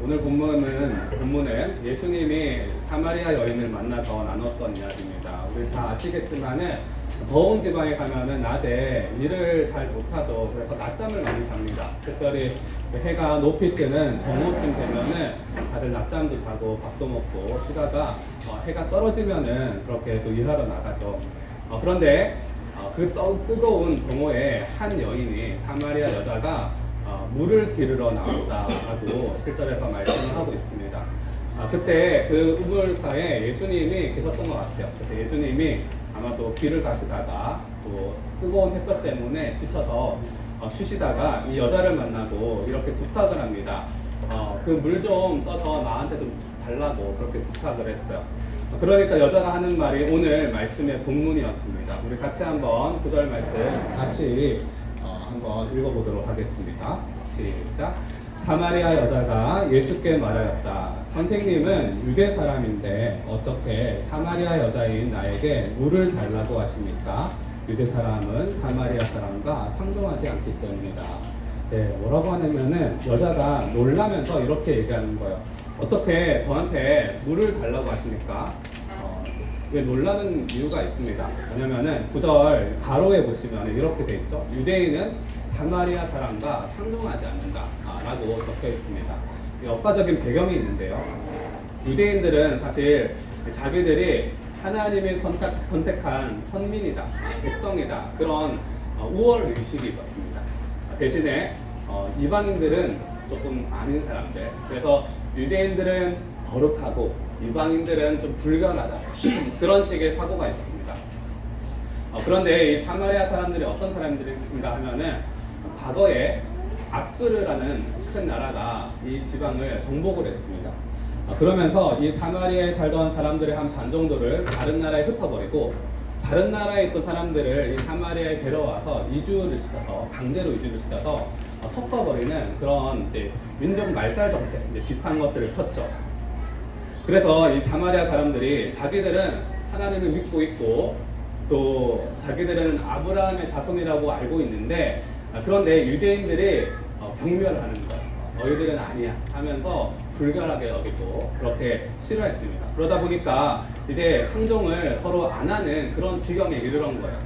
오늘 본문은 예수님이 사마리아 여인을 만나서 나눴던 이야기입니다. 우리 다 아시겠지만은 더운 지방에 가면은 낮에 일을 잘 못하죠. 그래서 낮잠을 많이 잡니다. 특별히 해가 높이 뜨는 정오쯤 되면은 다들 낮잠도 자고 밥도 먹고 쉬다가 해가 떨어지면은 그렇게 또 일하러 나가죠. 그런데 그 뜨거운 정오에 한 여인이 사마리아 여자가 물을 기르러 나온다라고 7절에서 말씀을 하고 있습니다. 그때 그 우물가에 예수님이 계셨던 것 같아요. 그래서 예수님이 아마도 길을 가시다가 또 뜨거운 햇볕 때문에 지쳐서 쉬시다가 이 여자를 만나고 이렇게 부탁을 합니다. 그 물 좀 떠서 나한테 좀 달라고 그렇게 부탁을 했어요. 그러니까 여자가 하는 말이 오늘 말씀의 본문이었습니다. 우리 같이 한번 9절 말씀 다시 한번 읽어보도록 하겠습니다. 시작. 사마리아 여자가 예수께 말하였다. 선생님은 유대 사람인데 어떻게 사마리아 여자인 나에게 물을 달라고 하십니까? 유대 사람은 사마리아 사람과 상종하지 않기 때문이다. 네, 뭐라고 하냐면은 여자가 놀라면서 이렇게 얘기하는 거예요. 어떻게 저한테 물을 달라고 하십니까? 왜 놀라는 이유가 있습니다. 왜냐면은 9절 가로에 보시면 이렇게 돼 있죠. 유대인은 사마리아 사람과 상종하지 않는다 라고 적혀 있습니다. 역사적인 배경이 있는데요. 유대인들은 사실 자기들이 하나님이 선택한 선민이다, 백성이다, 그런 우월 의식이 있었습니다. 대신에 이방인들은 조금 아닌 사람들, 그래서 유대인들은 거룩하고 이방인들은 좀 불결하다 그런 식의 사고가 있었습니다. 그런데 이 사마리아 사람들이 어떤 사람들인가 하면은 과거에 아수르라는 큰 나라가 이 지방을 정복을 했습니다. 그러면서 이 사마리아에 살던 사람들의 한 반 정도를 다른 나라에 흩어버리고 다른 나라에 있던 사람들을 이 사마리아에 데려와서 강제로 이주를 시켜서 섞어버리는 그런 이제 민족 말살 정책, 비슷한 것들을 폈죠. 그래서 이 사마리아 사람들이 자기들은 하나님을 믿고 있고 또 자기들은 아브라함의 자손이라고 알고 있는데 그런데 유대인들이 경멸하는 거예요. 너희들은 아니야 하면서 불결하게 여기고 그렇게 싫어했습니다. 그러다 보니까 이제 상종을 서로 안 하는 그런 지경에 이르는 거예요.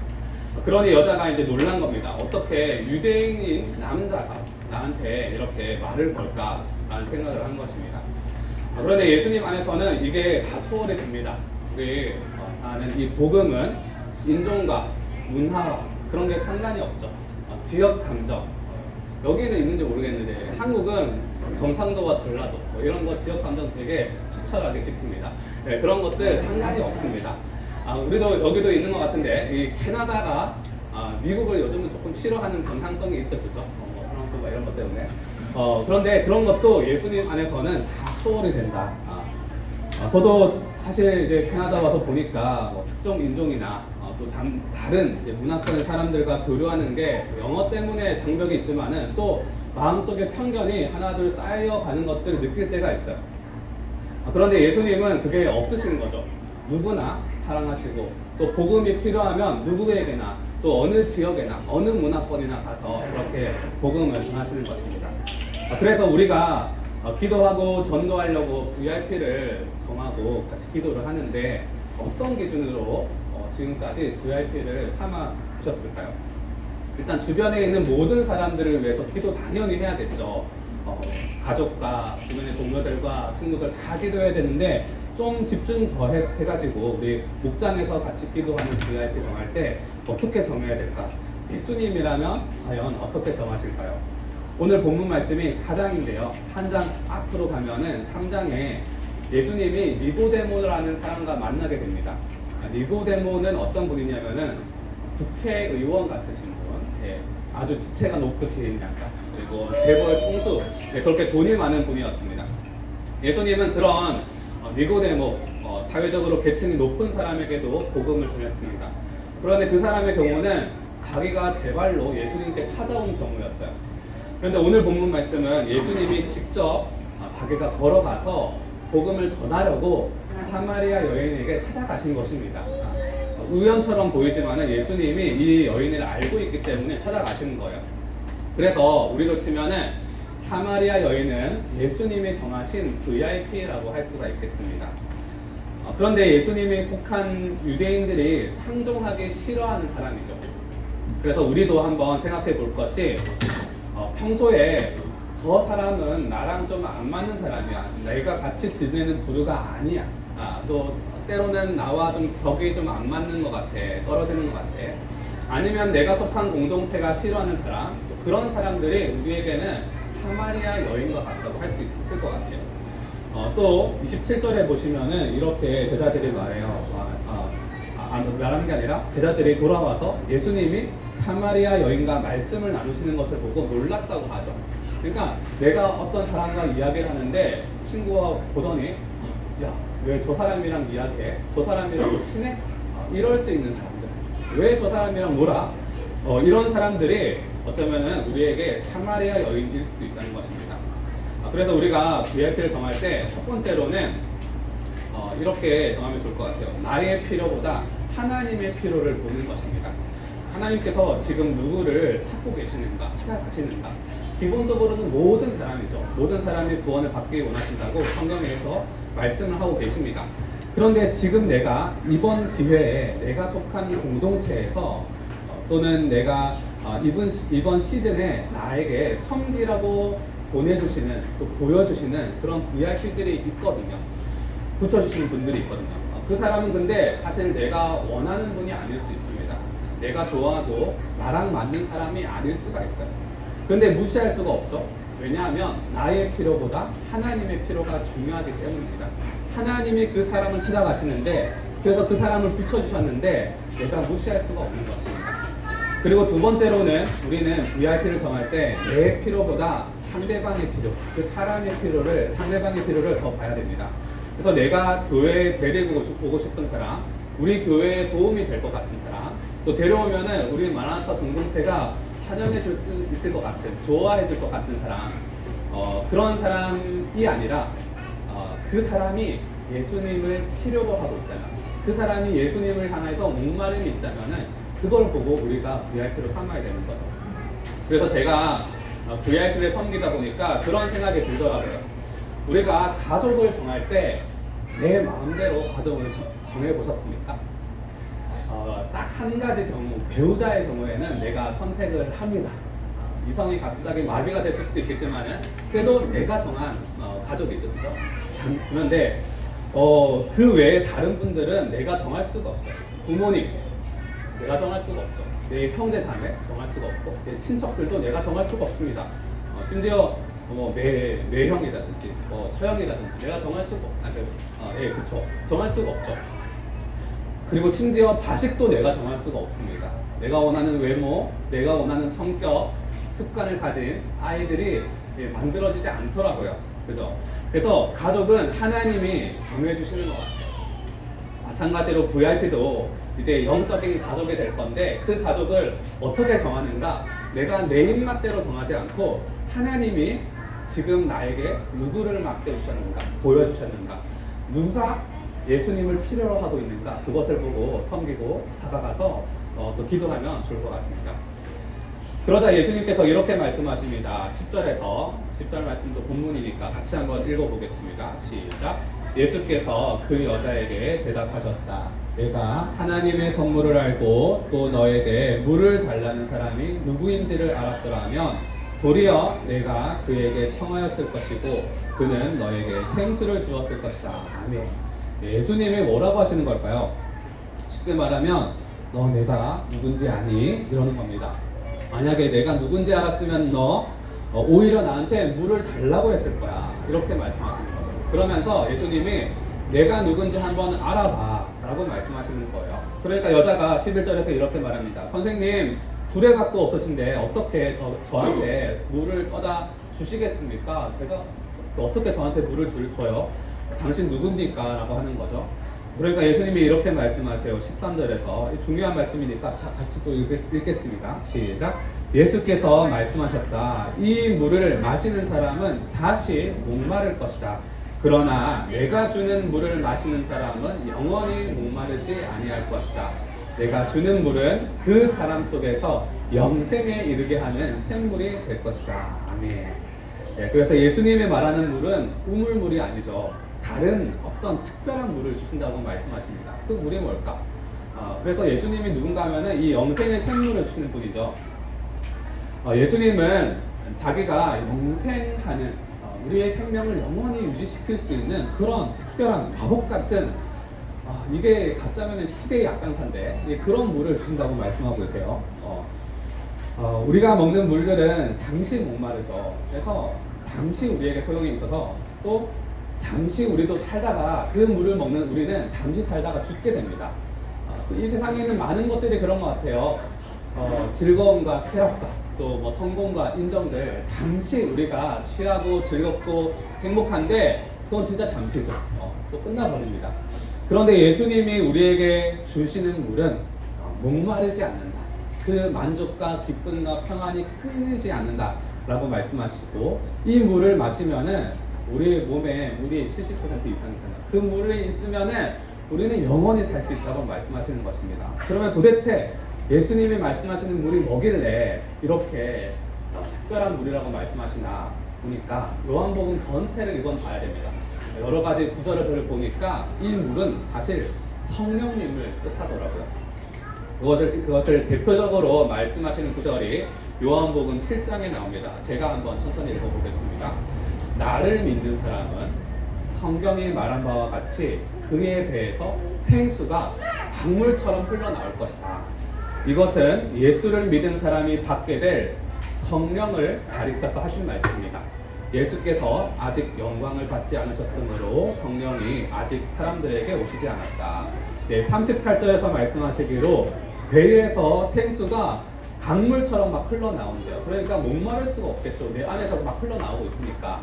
그러니 여자가 이제 놀란 겁니다. 어떻게 유대인인 남자가 나한테 이렇게 말을 걸까라는 생각을 한 것입니다. 그런데 예수님 안에서는 이게 다 초월이 됩니다. 우리 아는 이 복음은 인종과 문화와 그런 게 상관이 없죠. 지역 감정 여기는 있는지 모르겠는데 한국은 경상도와 전라도 이런 거 지역 감정 되게 투철하게 지킵니다. 네, 그런 것들 상관이 없습니다. 우리도 여기도 있는 것 같은데 이 캐나다가 미국을 요즘은 조금 싫어하는 경향성이 있죠, 그죠? 트럼프 이런 것 때문에. 그런데 그런 것도 예수님 안에서는 다 초월이 된다. 저도 사실 이제 캐나다 와서 보니까 특정 인종이나 또 다른 이제 문화권의 사람들과 교류하는 게 영어 때문에 장벽이 있지만은 또 마음속에 편견이 하나둘 쌓여가는 것들을 느낄 때가 있어요. 그런데 예수님은 그게 없으신 거죠. 누구나 사랑하시고 또 복음이 필요하면 누구에게나 또 어느 지역에나 어느 문화권이나 가서 그렇게 복음을 전하시는 것입니다. 그래서 우리가 기도하고 전도하려고 VIP를 정하고 같이 기도를 하는데 어떤 기준으로 지금까지 VIP를 삼아 보셨을까요? 일단 주변에 있는 모든 사람들을 위해서 기도 당연히 해야겠죠. 가족과 주변의 동료들과 친구들 다 기도해야 되는데 좀 집중 더 해가지고 우리 목장에서 같이 기도하는 VIP 정할 때 어떻게 정해야 될까? 예수님이라면 과연 어떻게 정하실까요? 오늘 본문 말씀이 4장인데요. 한 장 앞으로 가면은 3장에 예수님이 니고데모라는 사람과 만나게 됩니다. 니고데모는 어떤 분이냐면은 국회의원 같으신 분, 예, 아주 지체가 높으신 약간, 그리고 재벌 총수, 그렇게 돈이 많은 분이었습니다. 예수님은 그런 니고데모, 사회적으로 계층이 높은 사람에게도 복음을 전했습니다. 그런데 그 사람의 경우는 자기가 제발로 예수님께 찾아온 경우였어요. 그런데 오늘 본문 말씀은 예수님이 직접 자기가 걸어가서 복음을 전하려고 사마리아 여인에게 찾아가신 것입니다. 우연처럼 보이지만 예수님이 이 여인을 알고 있기 때문에 찾아가시는 거예요. 그래서 우리로 치면은 사마리아 여인은 예수님이 정하신 VIP라고 할 수가 있겠습니다. 그런데 예수님이 속한 유대인들이 상종하기 싫어하는 사람이죠. 그래서 우리도 한번 생각해 볼 것이 평소에 저 사람은 나랑 좀 안 맞는 사람이야. 내가 같이 지내는 부류가 아니야. 또 때로는 나와 좀 격이 좀 안 맞는 것 같아. 떨어지는 것 같아. 아니면 내가 속한 공동체가 싫어하는 사람, 그런 사람들이 우리에게는 사마리아 여인과 같다고 할 수 있을 것 같아요. 또 27절에 보시면은 이렇게 제자들이 말해요. 말하는 게 아니라 제자들이 돌아와서 예수님이 사마리아 여인과 말씀을 나누시는 것을 보고 놀랐다고 하죠. 그러니까 내가 어떤 사람과 이야기를 하는데 친구가 보더니 야, 왜 저 사람이랑 이야기해? 저 사람이랑 뭐 친해? 이럴 수 있는 사람들. 왜 저 사람이랑 놀아? 이런 사람들이 어쩌면은 우리에게 사마리아 여인일 수도 있다는 것입니다. 그래서 우리가 VIP를 정할 때 첫 번째로는 이렇게 정하면 좋을 것 같아요. 나의 필요보다 하나님의 필요를 보는 것입니다. 하나님께서 지금 누구를 찾고 계시는가, 찾아가시는가. 기본적으로는 모든 사람이죠. 모든 사람이 구원을 받기 원하신다고 성경에서 말씀을 하고 계십니다. 그런데 지금 내가 이번 기회에 내가 속한 공동체에서 또는 내가 이번 시즌에 나에게 섬기라고 보내주시는 또 보여주시는 그런 VIP들이 있거든요. 붙여주시는 분들이 있거든요. 그 사람은 근데 사실 내가 원하는 분이 아닐 수 있습니다. 내가 좋아하고 나랑 맞는 사람이 아닐 수가 있어요. 근데 무시할 수가 없죠. 왜냐하면 나의 필요보다 하나님의 필요가 중요하기 때문입니다. 하나님이 그 사람을 찾아가시는데 그래서 그 사람을 붙여주셨는데 내가 무시할 수가 없는 것입니다. 그리고 두 번째로는 우리는 VIP를 정할 때 내 필요보다 상대방의 필요, 그 사람의 필요를, 상대방의 필요를 더 봐야 됩니다. 그래서 내가 교회에 데리고 오고 싶은 사람, 우리 교회에 도움이 될 것 같은 사람, 또 데려오면은 우리 마라나타 공동체가 환영해 줄 수 있을 것 같은, 좋아해 줄 것 같은 사람, 그런 사람이 아니라 그 사람이 예수님을 필요로 하고 있다면, 그 사람이 예수님을 향해서 목마름이 있다면은 그걸 보고 우리가 VIP로 삼아야 되는 거죠. 그래서 제가 VIP를 섬기다 보니까 그런 생각이 들더라고요. 우리가 가족을 정할 때 내 마음대로 가족을 정해 보셨습니까? 딱 한 가지 경우, 배우자의 경우에는 내가 선택을 합니다. 이성이 갑자기 마비가 됐을 수도 있겠지만은 그래도 내가 정한 가족이죠, 그죠? 그런데 그 외에 다른 분들은 내가 정할 수가 없어요. 부모님 내가 정할 수가 없죠. 내 형제 자매 정할 수가 없고 내 친척들도 내가 정할 수가 없습니다. 심지어 매형이라든지 처형이라든지 내가 정할 수가 그쵸. 정할 수가 없죠. 그리고 심지어 자식도 내가 정할 수가 없습니다. 내가 원하는 외모, 내가 원하는 성격, 습관을 가진 아이들이 만들어지지 않더라고요. 그죠? 그래서 가족은 하나님이 정해주시는 것 같아요. 마찬가지로 VIP도 이제 영적인 가족이 될 건데 그 가족을 어떻게 정하는가? 내가 내 입맛대로 정하지 않고 하나님이 지금 나에게 누구를 맡겨주셨는가? 보여주셨는가? 누가 예수님을 필요로 하고 있는가? 그것을 보고 섬기고 다가가서 또 기도하면 좋을 것 같습니다. 그러자 예수님께서 이렇게 말씀하십니다. 10절 말씀도 본문이니까 같이 한번 읽어보겠습니다. 시작. 예수께서 그 여자에게 대답하셨다. 내가 하나님의 선물을 알고 또 너에게 물을 달라는 사람이 누구인지를 알았더라면 도리어 내가 그에게 청하였을 것이고 그는 너에게 생수를 주었을 것이다. 아멘. 예수님이 뭐라고 하시는 걸까요? 쉽게 말하면 너 내가 누군지 아니? 이러는 겁니다. 만약에 내가 누군지 알았으면 너 오히려 나한테 물을 달라고 했을 거야. 이렇게 말씀하시는 거죠. 그러면서 예수님이 내가 누군지 한번 알아봐 라고 말씀하시는 거예요. 그러니까 여자가 11절에서 이렇게 말합니다. 선생님 두레박도 없으신데 어떻게 저한테 물을 떠다 주시겠습니까? 제가 어떻게 저한테 물을 줘요? 당신 누굽니까? 라고 하는 거죠. 그러니까 예수님이 이렇게 말씀하세요. 13절에서 중요한 말씀이니까 같이 또 읽겠습니다. 시작. 예수께서 말씀하셨다. 이 물을 마시는 사람은 다시 목마를 것이다. 그러나 내가 주는 물을 마시는 사람은 영원히 목마르지 아니할 것이다. 내가 주는 물은 그 사람 속에서 영생에 이르게 하는 샘물이 될 것이다. 아멘. 네, 그래서 예수님이 말하는 물은 우물물이 아니죠. 다른 어떤 특별한 물을 주신다고 말씀하십니다. 그 물이 뭘까? 그래서 예수님이 누군가 하면은 이 영생의 생물을 주시는 분이죠. 예수님은 자기가 영생하는 우리의 생명을 영원히 유지시킬 수 있는 그런 특별한 마법 같은 이게 가짜면은 시대의 약장사인데 그런 물을 주신다고 말씀하고 계세요. 우리가 먹는 물들은 잠시 목마르죠. 그래서 잠시 우리에게 소용이 있어서 또 잠시 우리도 살다가 그 물을 먹는 우리는 잠시 살다가 죽게 됩니다. 또 이 세상에 있는 많은 것들이 그런 것 같아요. 즐거움과 쾌락과 또 뭐 성공과 인정들 잠시 우리가 취하고 즐겁고 행복한데 그건 진짜 잠시죠. 또 끝나버립니다. 그런데 예수님이 우리에게 주시는 물은 목마르지 않는다. 그 만족과 기쁨과 평안이 끊이지 않는다 라고 말씀하시고 이 물을 마시면은 우리 몸에 물이 70% 이상이잖아요. 그 물이 있으면은 우리는 영원히 살 수 있다고 말씀하시는 것입니다. 그러면 도대체 예수님이 말씀하시는 물이 뭐길래 이렇게 특별한 물이라고 말씀하시나 보니까 요한복음 전체를 이건 봐야 됩니다. 여러 가지 구절을 보니까 이 물은 사실 성령님을 뜻하더라고요. 그것을 대표적으로 말씀하시는 구절이 요한복음 7장에 나옵니다. 제가 한번 천천히 읽어보겠습니다. 나를 믿는 사람은 성경이 말한 바와 같이 그에 대해서 생수가 강물처럼 흘러나올 것이다. 이것은 예수를 믿은 사람이 받게 될 성령을 가리켜서 하신 말씀입니다. 예수께서 아직 영광을 받지 않으셨으므로 성령이 아직 사람들에게 오시지 않았다. 38절에서 말씀하시기로 배에서 생수가 강물처럼 막 흘러나온대요. 그러니까 목마를 수가 없겠죠. 내 안에서 막 흘러나오고 있으니까.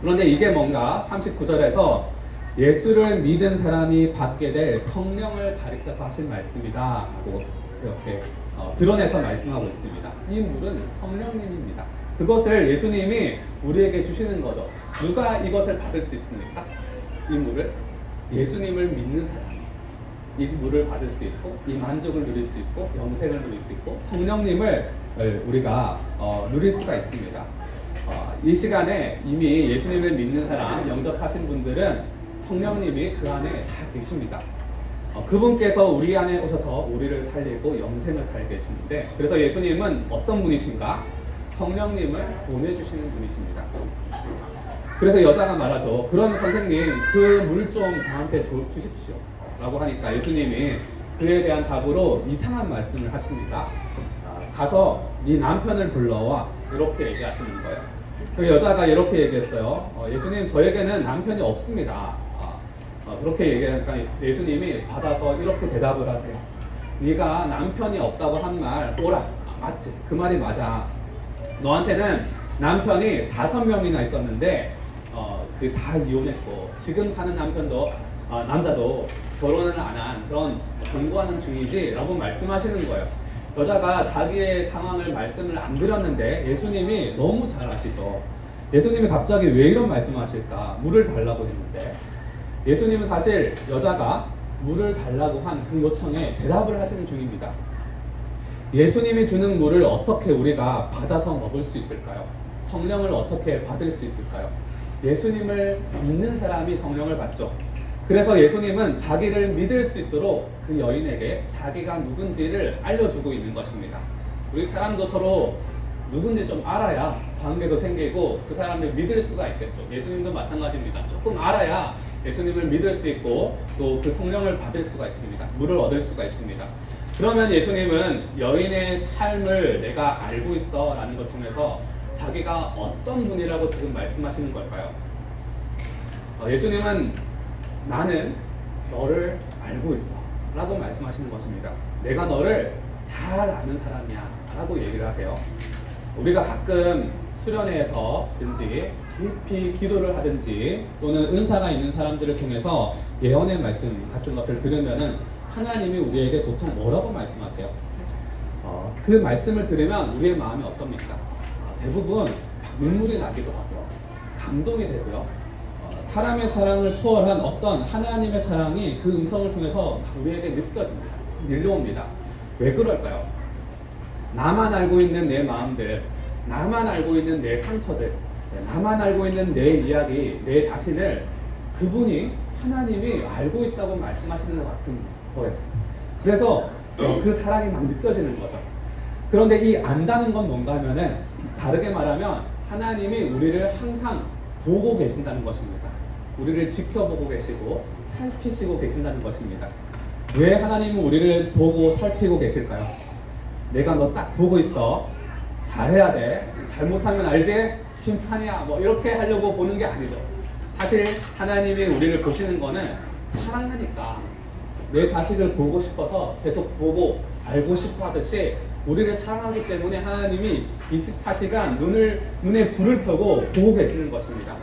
그런데 이게 뭔가 39절에서 예수를 믿은 사람이 받게 될 성령을 가리켜서 하신 말씀이다 하고 이렇게 드러내서 말씀하고 있습니다. 이 물은 성령님입니다. 그것을 예수님이 우리에게 주시는 거죠. 누가 이것을 받을 수 있습니까? 이 물을 예수님을 믿는 사람이 이 물을 받을 수 있고 이 만족을 누릴 수 있고 영생을 누릴 수 있고 성령님을 우리가 누릴 수가 있습니다. 이 시간에 이미 예수님을 믿는 사람 영접하신 분들은 성령님이 그 안에 다 계십니다. 그분께서 우리 안에 오셔서 우리를 살리고 영생을 살게 계시는데 그래서 예수님은 어떤 분이신가? 성령님을 보내주시는 분이십니다. 그래서 여자가 말하죠. 그럼 선생님 그 물 좀 저한테 주십시오 라고 하니까 예수님이 그에 대한 답으로 이상한 말씀을 하십니다. 가서 네 남편을 불러와 이렇게 얘기하시는 거예요. 그 여자가 이렇게 얘기했어요. 예수님 저에게는 남편이 없습니다. 그렇게 얘기하니까 예수님이 받아서 이렇게 대답을 하세요. 네가 남편이 없다고 한 말 오라. 맞지? 그 말이 맞아. 너한테는 남편이 5명이나 있었는데 그 다 이혼했고 지금 사는 남편도 남자도 결혼을 안 한 그런 공부하는 중이지 라고 말씀하시는 거예요. 여자가 자기의 상황을 말씀을 안 드렸는데 예수님이 너무 잘 아시죠. 예수님이 갑자기 왜 이런 말씀하실까? 물을 달라고 했는데 예수님은 사실 여자가 물을 달라고 한 그 요청에 대답을 하시는 중입니다. 예수님이 주는 물을 어떻게 우리가 받아서 먹을 수 있을까요? 성령을 어떻게 받을 수 있을까요? 예수님을 믿는 사람이 성령을 받죠. 그래서 예수님은 자기를 믿을 수 있도록 그 여인에게 자기가 누군지를 알려주고 있는 것입니다. 우리 사람도 서로 누군지 좀 알아야 관계도 생기고 그 사람을 믿을 수가 있겠죠. 예수님도 마찬가지입니다. 조금 알아야 예수님을 믿을 수 있고 또 그 성령을 받을 수가 있습니다. 물을 얻을 수가 있습니다. 그러면 예수님은 여인의 삶을 내가 알고 있어 라는 걸 통해서 자기가 어떤 분이라고 지금 말씀하시는 걸까요? 예수님은 나는 너를 알고 있어 라고 말씀하시는 것입니다. 내가 너를 잘 아는 사람이야 라고 얘기를 하세요. 우리가 가끔 수련회에서든지 깊이 기도를 하든지 또는 은사가 있는 사람들을 통해서 예언의 말씀 같은 것을 들으면은 하나님이 우리에게 보통 뭐라고 말씀하세요? 그 말씀을 들으면 우리의 마음이 어떻습니까? 대부분 눈물이 나기도 하고요. 감동이 되고요. 사람의 사랑을 초월한 어떤 하나님의 사랑이 그 음성을 통해서 우리에게 느껴집니다. 밀려옵니다. 왜 그럴까요? 나만 알고 있는 내 마음들, 나만 알고 있는 내 상처들, 나만 알고 있는 내 이야기, 내 자신을 그분이 하나님이 알고 있다고 말씀하시는 것 같은 거예요. 그래서 그 사랑이 막 느껴지는 거죠. 그런데 이 안다는 건 뭔가 하면은 다르게 말하면 하나님이 우리를 항상 보고 계신다는 것입니다. 우리를 지켜보고 계시고 살피시고 계신다는 것입니다. 왜 하나님은 우리를 보고 살피고 계실까요? 내가 너 딱 보고 있어. 잘해야 돼. 잘못하면 알지? 심판이야. 뭐 이렇게 하려고 보는 게 아니죠. 사실 하나님이 우리를 보시는 거는 사랑하니까 내 자식을 보고 싶어서 계속 보고 알고 싶어 하듯이 우리를 사랑하기 때문에 하나님이 24시간 눈에 불을 켜고 보고 계시는 것입니다.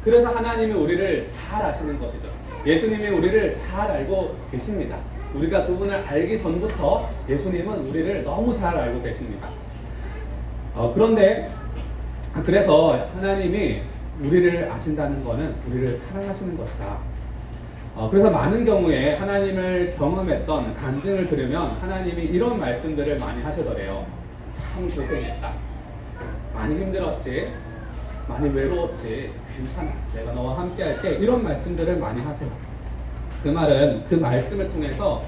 그래서 하나님이 우리를 잘 아시는 것이죠. 예수님이 우리를 잘 알고 계십니다. 우리가 그분을 알기 전부터 예수님은 우리를 너무 잘 알고 계십니다. 그래서 하나님이 우리를 아신다는 것은 우리를 사랑하시는 것이다. 그래서 많은 경우에 하나님을 경험했던 간증을 들으면 하나님이 이런 말씀들을 많이 하시더래요. 참 고생했다. 많이 힘들었지. 많이 외로웠지. 괜찮아. 내가 너와 함께 할게. 이런 말씀들을 많이 하세요. 그 말은 그 말씀을 통해서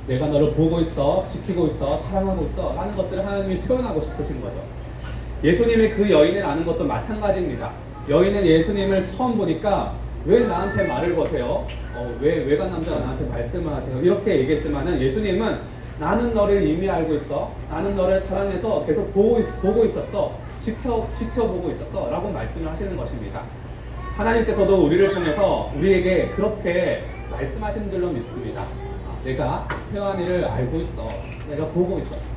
내가 너를 보고 있어, 지키고 있어, 사랑하고 있어 라는 것들을 하나님이 표현하고 싶으신 거죠. 예수님이 그 여인을 아는 것도 마찬가지입니다. 여인은 예수님을 처음 보니까 왜 나한테 말을 거세요? 왜 외간 남자가 나한테 말씀을 하세요? 이렇게 얘기했지만은 예수님은 나는 너를 이미 알고 있어. 나는 너를 사랑해서 계속 보고 있었어. 지켜보고 있었어. 라고 말씀을 하시는 것입니다. 하나님께서도 우리를 통해서 우리에게 그렇게 말씀하시는 줄로 믿습니다. 내가 회환이를 알고 있어. 내가 보고 있었어.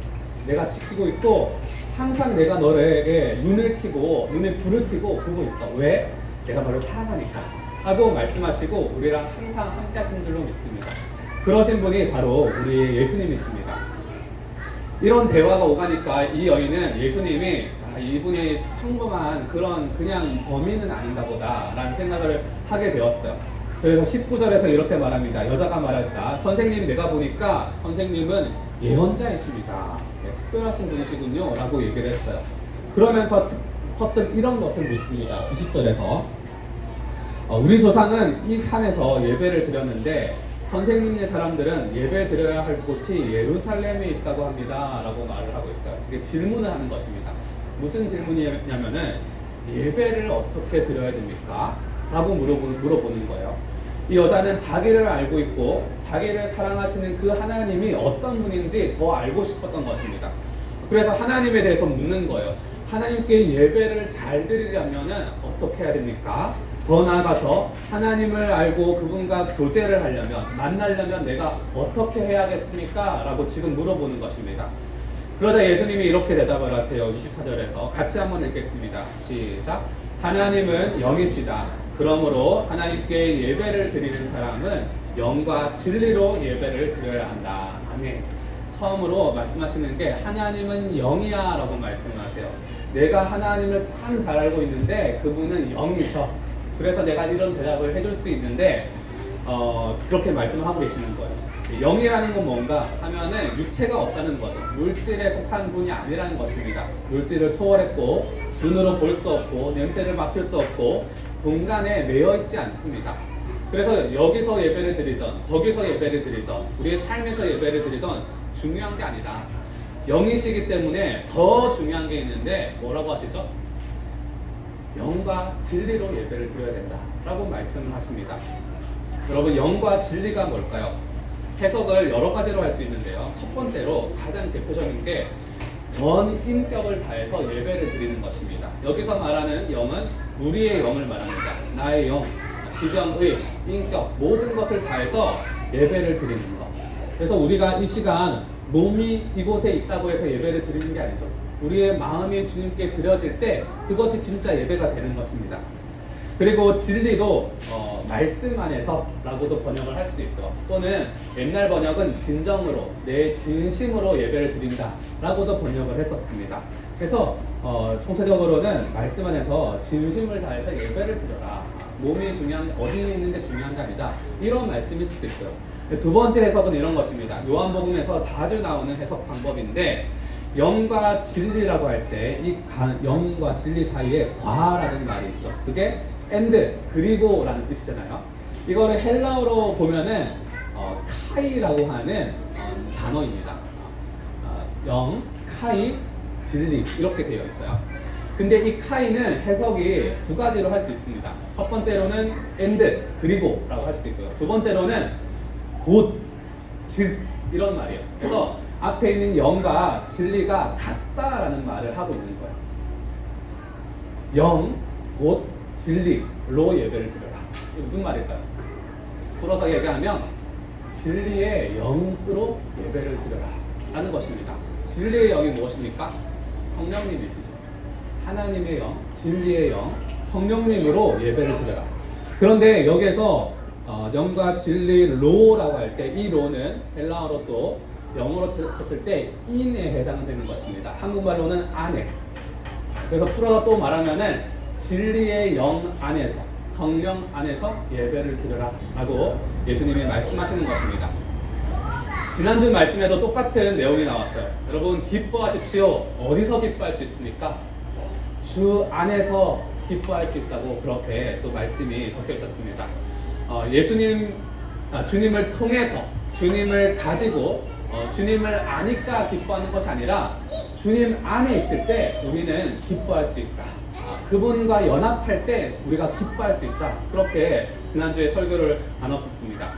내가 지키고 있고 항상 내가 너에게 눈에 불을 켜고 보고 있어. 왜? 내가 너를 사랑하니까 하고 말씀하시고 우리랑 항상 함께 하시는 줄로 믿습니다. 그러신 분이 바로 우리 예수님이십니다. 이런 대화가 오가니까 이 여인은 예수님이 이분이 평범한 그냥 범인은 아닌가 보다 라는 생각을 하게 되었어요. 그래서 19절에서 이렇게 말합니다. 여자가 말했다. 선생님, 내가 보니까 선생님은 예언자이십니다. 네, 특별하신 분이시군요 라고 얘기를 했어요. 그러면서 퍼뜩 이런 것을 묻습니다. 20절에서 우리 조상은 이 산에서 예배를 드렸는데 선생님네 사람들은 예배 드려야 할 곳이 예루살렘에 있다고 합니다 라고 말을 하고 있어요. 이게 질문을 하는 것입니다. 무슨 질문이냐면은 예배를 어떻게 드려야 됩니까? 라고 물어보는 거예요. 이 여자는 자기를 알고 있고 자기를 사랑하시는 그 하나님이 어떤 분인지 더 알고 싶었던 것입니다. 그래서 하나님에 대해서 묻는 거예요. 하나님께 예배를 잘 드리려면 어떻게 해야 됩니까? 더 나아가서 하나님을 알고 그분과 교제를 하려면, 만나려면 내가 어떻게 해야겠습니까? 라고 지금 물어보는 것입니다. 그러자 예수님이 이렇게 대답을 하세요. 24절에서 같이 한번 읽겠습니다. 시작. 하나님은 영이시다. 그러므로 하나님께 예배를 드리는 사람은 영과 진리로 예배를 드려야 한다. 아멘. 처음으로 말씀하시는 게 하나님은 영이야 라고 말씀하세요. 내가 하나님을 참 잘 알고 있는데 그분은 영이셔. 그래서 내가 이런 대답을 해줄 수 있는데 그렇게 말씀을 하고 계시는 거예요. 영이라는 건 뭔가 하면은 육체가 없다는 거죠. 물질에 속한 분이 아니라는 것입니다. 물질을 초월했고 눈으로 볼 수 없고 냄새를 맡을 수 없고 공간에 매여 있지 않습니다. 그래서 여기서 예배를 드리던 저기서 예배를 드리던 우리의 삶에서 예배를 드리던 중요한 게 아니다. 영이시기 때문에 더 중요한 게 있는데 뭐라고 하시죠? 영과 진리로 예배를 드려야 된다 라고 말씀을 하십니다. 여러분, 영과 진리가 뭘까요? 해석을 여러 가지로 할 수 있는데요. 첫 번째로 가장 대표적인 게 전 인격을 다해서 예배를 드리는 것입니다. 여기서 말하는 영은 우리의 영을 말합니다. 나의 영, 지정의, 인격 모든 것을 다해서 예배를 드리는 것. 그래서 우리가 이 시간 몸이 이곳에 있다고 해서 예배를 드리는 게 아니죠. 우리의 마음이 주님께 드려질 때 그것이 진짜 예배가 되는 것입니다. 그리고 진리도 말씀 안에서 라고도 번역을 할 수도 있고요. 또는 옛날 번역은 진정으로 내 진심으로 예배를 드린다 라고도 번역을 했었습니다. 그래서 총체적으로는 말씀 안에서 진심을 다해서 예배를 드려라. 몸이 중요한, 어디 있는 게 중요한 게 아니다. 이런 말씀일 수도 있고요. 두 번째 해석은 이런 것입니다. 요한복음에서 자주 나오는 해석 방법인데 영과 진리라고 할 때 이 영과 진리 사이에 과라는 말이 있죠. 그게 and 그리고라는 뜻이잖아요. 이거를 헬라어로 보면은 카이라고 하는 단어입니다. 영, 카이, 진리 이렇게 되어 있어요. 근데 이 카이는 해석이 두 가지로 할 수 있습니다. 첫 번째로는 and 그리고라고 할 수도 있고요. 두 번째로는 곧, 즉 이런 말이에요. 그래서 앞에 있는 영과 진리가 같다라는 말을 하고 있는 거예요. 영, 곧, 진리로 예배를 드려라. 이게 무슨 말일까요? 풀어서 얘기하면 진리의 영으로 예배를 드려라 라는 것입니다. 진리의 영이 무엇입니까? 성령님이시죠. 하나님의 영, 진리의 영, 성령님으로 예배를 드려라. 그런데 여기서 영과 진리로라고 할 때 이 로는 헬라어로 또 영어로 쳤을 때 in에 해당되는 것입니다. 한국말로는 안에. 그래서 풀어서 또 말하면은 진리의 영 안에서, 성령 안에서 예배를 드려라 라고 예수님이 말씀하시는 것입니다. 지난주 말씀에도 똑같은 내용이 나왔어요. 여러분 기뻐하십시오. 어디서 기뻐할 수 있습니까? 주 안에서 기뻐할 수 있다고 그렇게 또 말씀이 적혀 있었습니다. 주님을 통해서, 주님을 가지고 주님을 아니까 기뻐하는 것이 아니라 주님 안에 있을 때 우리는 기뻐할 수 있다. 그분과 연합할 때 우리가 기뻐할 수 있다. 그렇게 지난주에 설교를 나눴었습니다.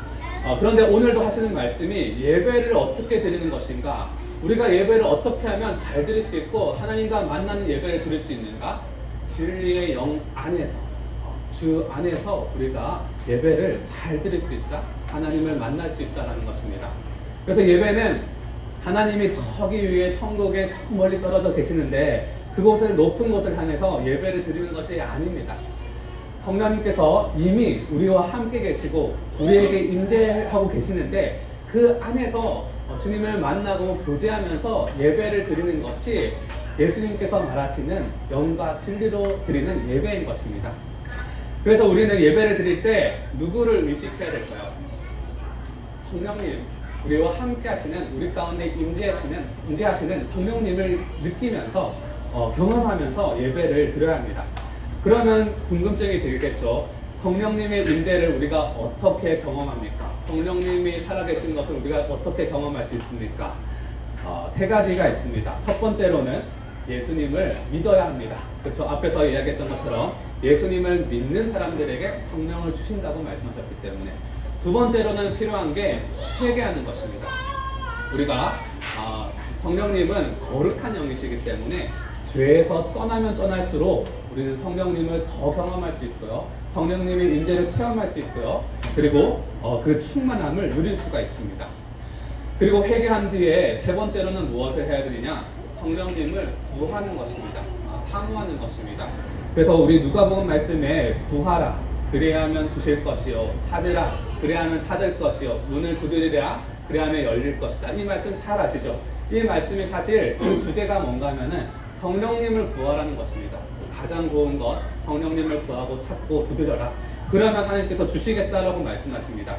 그런데 오늘도 하시는 말씀이 예배를 어떻게 드리는 것인가, 우리가 예배를 어떻게 하면 잘 드릴 수 있고 하나님과 만나는 예배를 드릴 수 있는가? 진리의 영 안에서, 주 안에서 우리가 예배를 잘 드릴 수 있다, 하나님을 만날 수 있다는 것입니다. 그래서 예배는 하나님이 저기 위에 천국에 저 멀리 떨어져 계시는데 그곳을, 높은 곳을 향해서 예배를 드리는 것이 아닙니다. 성령님께서 이미 우리와 함께 계시고 우리에게 임재하고 계시는데 그 안에서 주님을 만나고 교제하면서 예배를 드리는 것이 예수님께서 말하시는 영과 진리로 드리는 예배인 것입니다. 그래서 우리는 예배를 드릴 때 누구를 의식해야 될까요? 성령님, 우리와 함께 하시는, 우리 가운데 임재하시는 성령님을 느끼면서 경험하면서 예배를 드려야 합니다. 그러면 궁금증이 들겠죠. 성령님의 임재를 우리가 어떻게 경험합니까? 성령님이 살아계신 것을 우리가 어떻게 경험할 수 있습니까? 세 가지가 있습니다. 첫 번째로는 예수님을 믿어야 합니다. 그렇죠? 앞에서 이야기했던 것처럼 예수님을 믿는 사람들에게 성령을 주신다고 말씀하셨기 때문에. 두 번째로는 필요한 게 회개하는 것입니다. 우리가 성령님은 거룩한 영이시기 때문에 죄에서 떠나면 떠날수록 우리는 성령님을 더 경험할 수 있고요, 성령님의 임재를 체험할 수 있고요, 그리고 그 충만함을 누릴 수가 있습니다. 그리고 회개한 뒤에 세 번째로는 무엇을 해야 되느냐? 성령님을 구하는 것입니다. 사모하는 것입니다. 그래서 우리 누가복음 말씀에 구하라 그래야하면 주실 것이요, 찾으라 그래야하면 찾을 것이요, 문을 두드리라 그래야하면 열릴 것이다. 이 말씀 잘 아시죠? 이 말씀이 사실 그 주제가 뭔가 하면은 성령님을 구하라는 것입니다. 가장 좋은 것, 성령님을 구하고 찾고 두드려라. 그러면 하나님께서 주시겠다라고 말씀하십니다.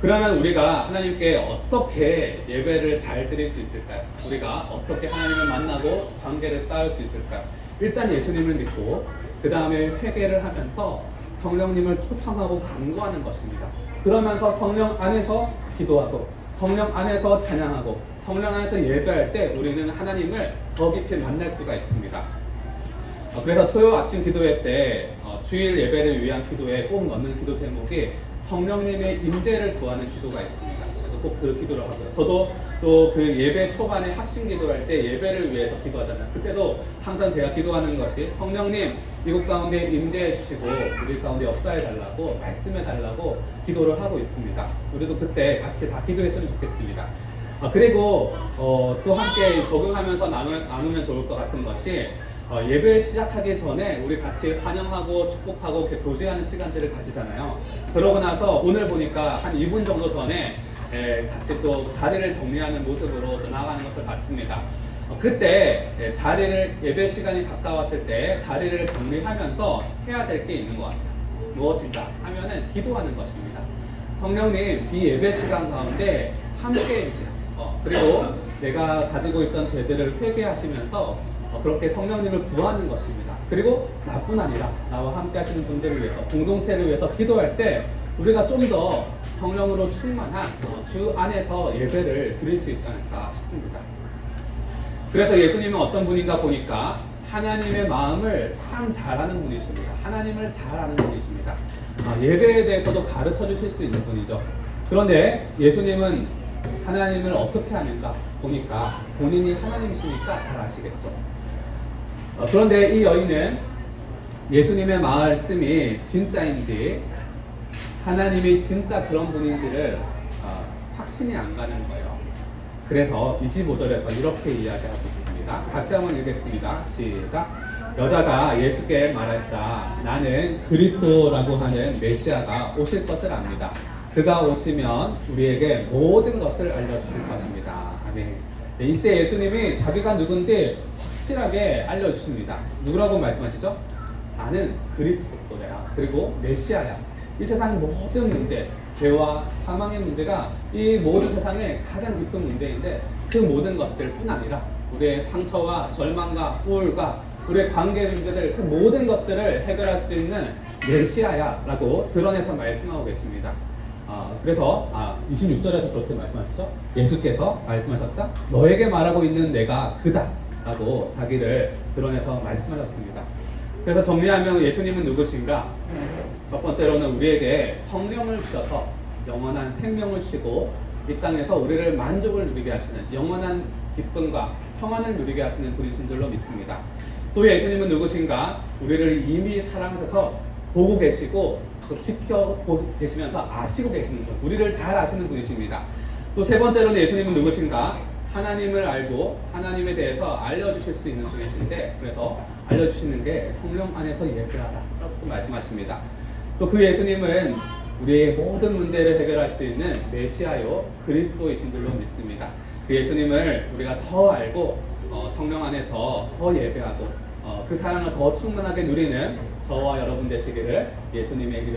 그러면 우리가 하나님께 어떻게 예배를 잘 드릴 수 있을까요? 우리가 어떻게 하나님을 만나고 관계를 쌓을 수 있을까요? 일단 예수님을 믿고 그 다음에 회개를 하면서 성령님을 초청하고 간구하는 것입니다. 그러면서 성령 안에서 기도하고 성령 안에서 찬양하고 성령 안에서 예배할 때 우리는 하나님을 더 깊이 만날 수가 있습니다. 그래서 토요 아침 기도회 때 주일 예배를 위한 기도에 꼭 넣는 기도 제목이 성령님의 임재를 구하는 기도가 있습니다. 그래서 꼭 그 기도를 하고요. 저도 또 그 예배 초반에 합심 기도할 때 예배를 위해서 기도하잖아요. 그때도 항상 제가 기도하는 것이 성령님 이곳 가운데 임재해 주시고 우리 가운데 역사해 달라고, 말씀해 달라고 기도를 하고 있습니다. 우리도 그때 같이 다 기도했으면 좋겠습니다. 그리고 또 함께 적용하면서 나누면 좋을 것 같은 것이 예배 시작하기 전에 우리 같이 환영하고 축복하고 이렇게 교제하는 시간들을 가지잖아요. 그러고 나서 오늘 보니까 한 2분 정도 전에 같이 또 자리를 정리하는 모습으로 또 나가는 것을 봤습니다. 그때 자리를, 예배 시간이 가까웠을 때 자리를 정리하면서 해야 될 게 있는 것 같아요. 무엇인가 하면은 기도하는 것입니다. 성령님 이 예배 시간 가운데 함께 해주세요. 그리고 내가 가지고 있던 죄들을 회개하시면서 그렇게 성령님을 구하는 것입니다. 그리고 나뿐 아니라 나와 함께 하시는 분들을 위해서, 공동체를 위해서 기도할 때 우리가 좀 더 성령으로 충만한 주 안에서 예배를 드릴 수 있지 않을까 싶습니다. 그래서 예수님은 어떤 분인가 보니까 하나님의 마음을 참 잘하는 분이십니다. 하나님을 잘 아는 분이십니다. 예배에 대해서도 가르쳐 주실 수 있는 분이죠. 그런데 예수님은 하나님을 어떻게 하는가 보니까 본인이 하나님이시니까 잘 아시겠죠. 그런데 이 여인은 예수님의 말씀이 진짜인지 하나님이 진짜 그런 분인지를 확신이 안 가는 거예요. 그래서 25절에서 이렇게 이야기하고 있습니다. 같이 한번 읽겠습니다. 시작. 여자가 예수께 말했다. 나는 그리스도라고 하는 메시아가 오실 것을 압니다. 그가 오시면 우리에게 모든 것을 알려주실 것입니다. 아멘. 네, 이때 예수님이 자기가 누군지 확실하게 알려주십니다. 누구라고 말씀하시죠? 나는 그리스도야. 그리고 메시아야. 이 세상 모든 문제, 죄와 사망의 문제가 이 모든 세상의 가장 깊은 문제인데 그 모든 것들뿐 아니라 우리의 상처와 절망과 우울과 우리의 관계 문제들 그 모든 것들을 해결할 수 있는 메시아야 라고 드러내서 말씀하고 계십니다. 그래서 26절에서 그렇게 말씀하셨죠. 예수께서 말씀하셨다. 너에게 말하고 있는 내가 그다 라고 자기를 드러내서 말씀하셨습니다. 그래서 정리하면 예수님은 누구신가? 첫 번째로는 우리에게 성령을 주셔서 영원한 생명을 주시고 이 땅에서 우리를 만족을 누리게 하시는 영원한 기쁨과 평안을 누리게 하시는 분이신 줄로 믿습니다. 또 예수님은 누구신가? 우리를 이미 사랑하셔서 보고 계시고 또 지켜보고 계시면서 아시고 계시는 분, 우리를 잘 아시는 분이십니다. 또 세 번째로는 예수님은 누구신가? 하나님을 알고 하나님에 대해서 알려주실 수 있는 분이신데 그래서 알려주시는 게 성령 안에서 예배하라 라고 말씀하십니다. 또 그 예수님은 우리의 모든 문제를 해결할 수 있는 메시아요 그리스도이신 줄로 믿습니다. 그 예수님을 우리가 더 알고 성령 안에서 더 예배하고 그 사랑을 더 충만하게 누리는 저와 여러분 되시기를 예수님의 이름으로